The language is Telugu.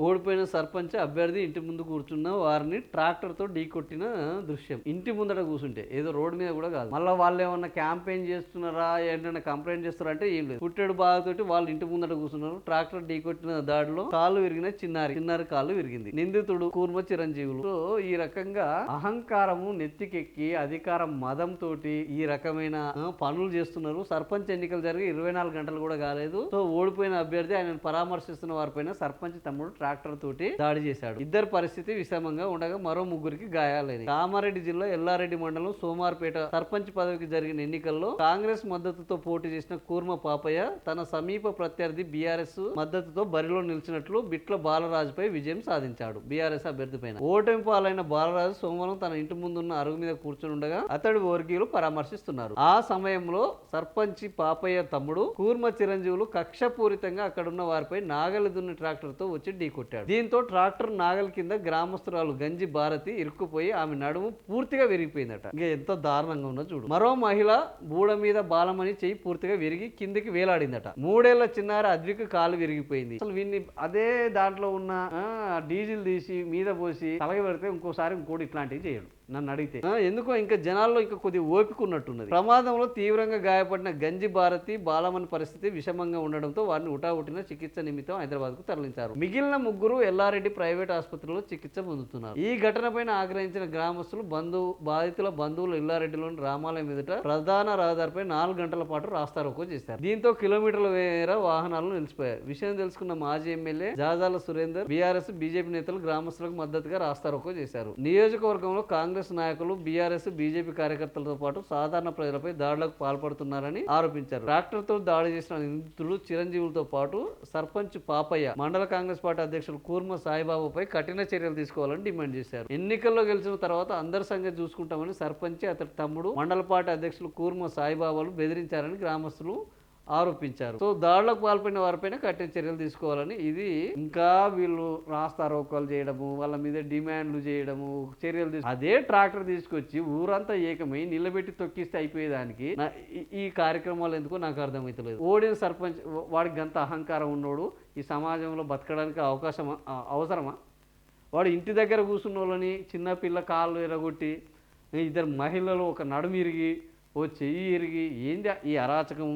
ఓడిపోయిన సర్పంచ్ అభ్యర్థి ఇంటి ముందు కూర్చున్న వారిని ట్రాక్టర్తో ఢీకొట్టిన దృశ్యం. ఇంటి ముందట కూర్చుంటే, ఏదో రోడ్డు మీద కూడా కాదు. మళ్ళీ వాళ్ళు ఏమన్నా క్యాంపెయిన్ చేస్తున్నారా, ఏంటన్నా కంప్లైంట్ చేస్తారా అంటే ఏం లేదు. పుట్టెడు బాధతోటి వాళ్ళు ఇంటి ముందట కూర్చున్నారు. ట్రాక్టర్ ఢీకొట్టిన దాడిలో కాళ్ళు విరిగిన చిన్నారి కాళ్ళు విరిగింది. నిందితుడు కూర్మ చిరంజీవులు. సో ఈ రకంగా అహంకారము నెత్తికెక్కి అధికారం మదం తోటి ఈ రకమైన పనులు చేస్తున్నారు. సర్పంచ్ ఎన్నికలు జరిగి 24 గంటలు కూడా కాలేదు. సో ఓడిపోయిన అభ్యర్థి ఆయన పరామర్శిస్తున్న వారిపైన సర్పంచ్ తమ్ముడు ట్రాక్టర్ తోటి దాడి చేశాడు. ఇద్దరు పరిస్థితి విషమంగా ఉండగా మరో ముగ్గురికి గాయాలైనవి. కామారెడ్డి జిల్లా ఎల్లారెడ్డి మండలం సోమార్పేట సర్పంచ్ పదవికి జరిగిన ఎన్నికల్లో కాంగ్రెస్ మద్దతుతో పోటీ చేసిన కూర్మ పాపయ్య తన సమీప ప్రత్యర్థి బీఆర్ఎస్ మద్దతుతో బరిలో నిలిచినట్లు బిట్ల బాలరాజుపై విజయం సాధించాడు. బీఆర్ఎస్ అభ్యర్థి పైన ఓటమి పాలైన బాలరాజు సోమవారం తన ఇంటి ముందున్న అరుగు మీద కూర్చుని ఉండగా అతడి వర్గీయులు పరామర్శిస్తున్నారు. ఆ సమయంలో సర్పంచ్ పాపయ్య తమ్ముడు కూర్మ చిరంజీవులు కక్షపూరితంగా అక్కడున్న వారిపై నాగలి దున్న ట్రాక్టర్ తో వచ్చి ఢీకొట్టాడు. దీంతో ట్రాక్టర్ నాగలి కింద గ్రామస్తురాలు గంజి భారతి ఇరుక్కుపోయి ఆమె నడుము పూర్తిగా విరిగిపోయిందట. ఇంకా ఎంత దారుణంగా ఉన్నదో చూడు. మరో మహిళ బూడ మీద బాలమని చెయ్యి పూర్తిగా విరిగి కిందికి వేలాడిందట. 3 ఏళ్ల చిన్నారి అద్విక కాలు విరిగిపోయింది. అసలు వీన్ని అదే దాంట్లో ఉన్న డీజిల్ తీసి మీద పోసి తలగ పెడితే ఇంకోటి ఇట్లాంటివి చేయడు. నన్ను అడిగితే ఎందుకో ఇంకా జనాల్లో ఇంకా కొద్దిగా ఓపిక ఉన్నట్టున్నది. ప్రమాదంలో తీవ్రంగా గాయపడిన గంజి భారతి బాలమని పరిస్థితి విషమంగా ఉండడంతో వారిని ఉటావుటిన చికిత్స నిమిత్తం హైదరాబాద్ కు తరలించారు. మిగిలిన ముగ్గురు ఎల్లారెడ్డి ప్రైవేట్ ఆసుపత్రిలో చికిత్స పొందుతున్నారు. ఈ ఘటనపైన ఆగ్రహించిన గ్రామస్తులు బాధితుల బంధువులు ఎల్లారెడ్డిలోని రామాలయం ఎదుట ప్రధాన రహదారిపై 4 గంటల పాటు రాస్తారోకో చేశారు. దీంతో కిలోమీటర్ల మేర వాహనాలు నిలిచిపోయారు. విషయం తెలుసుకున్న మాజీ MLA Jajala Surender, BRS BJP నేతలు గ్రామస్తులకు మద్దతుగా రాస్తారోకో చేశారు. నియోజకవర్గంలో కాంగ్రెస్ నాయకులు, బీఆర్ఎస్ బీజేపీ కార్యకర్తలతో పాటు సాధారణ ప్రజలపై దాడులకు పాల్పడుతున్నారని ఆరోపించారు. ట్రాక్టర్ తో దాడి చేసిన నిందితులు చిరంజీవులతో పాటు సర్పంచ్ పాపయ్య, మండల కాంగ్రెస్ పార్టీ అధ్యక్షులు కూర్మ సాయిబాబుపై కఠిన చర్యలు తీసుకోవాలని డిమాండ్ చేశారు. ఎన్నికల్లో గెలిచిన తర్వాత అందరి సంగతి చూసుకుంటామని సర్పంచ్, అతడి తమ్ముడు, మండల పార్టీ అధ్యక్షులు కూర్మ సాయిబాబాలు బెదిరించారని గ్రామస్తులు ఆరోపించారు. సో దాడులకు పాల్పడిన వారిపైన కఠిన చర్యలు తీసుకోవాలని, ఇది ఇంకా వీళ్ళు రాస్తారోకోలు చేయడము, వాళ్ళ మీద డిమాండ్లు చేయడము, చర్యలు అదే ట్రాక్టర్ తీసుకొచ్చి ఊరంతా ఏకమై నిలబెట్టి తొక్కిస్తే అయిపోయేదానికి ఈ కార్యక్రమాలు ఎందుకో నాకు అర్థమవుతలేదు. ఓడిన సర్పంచ్ వాడికి గంత అహంకారం ఉన్నోడు ఈ సమాజంలో బతకడానికి అవసరమా? వాడు ఇంటి దగ్గర కూర్చున్న వాళ్ళని, చిన్నపిల్ల కాళ్ళు ఎరగొట్టి, ఇద్దరు మహిళలు ఒక నడుము ఇరిగి, ఓ చెయ్యి ఇరిగి, ఏంది ఈ అరాచకం?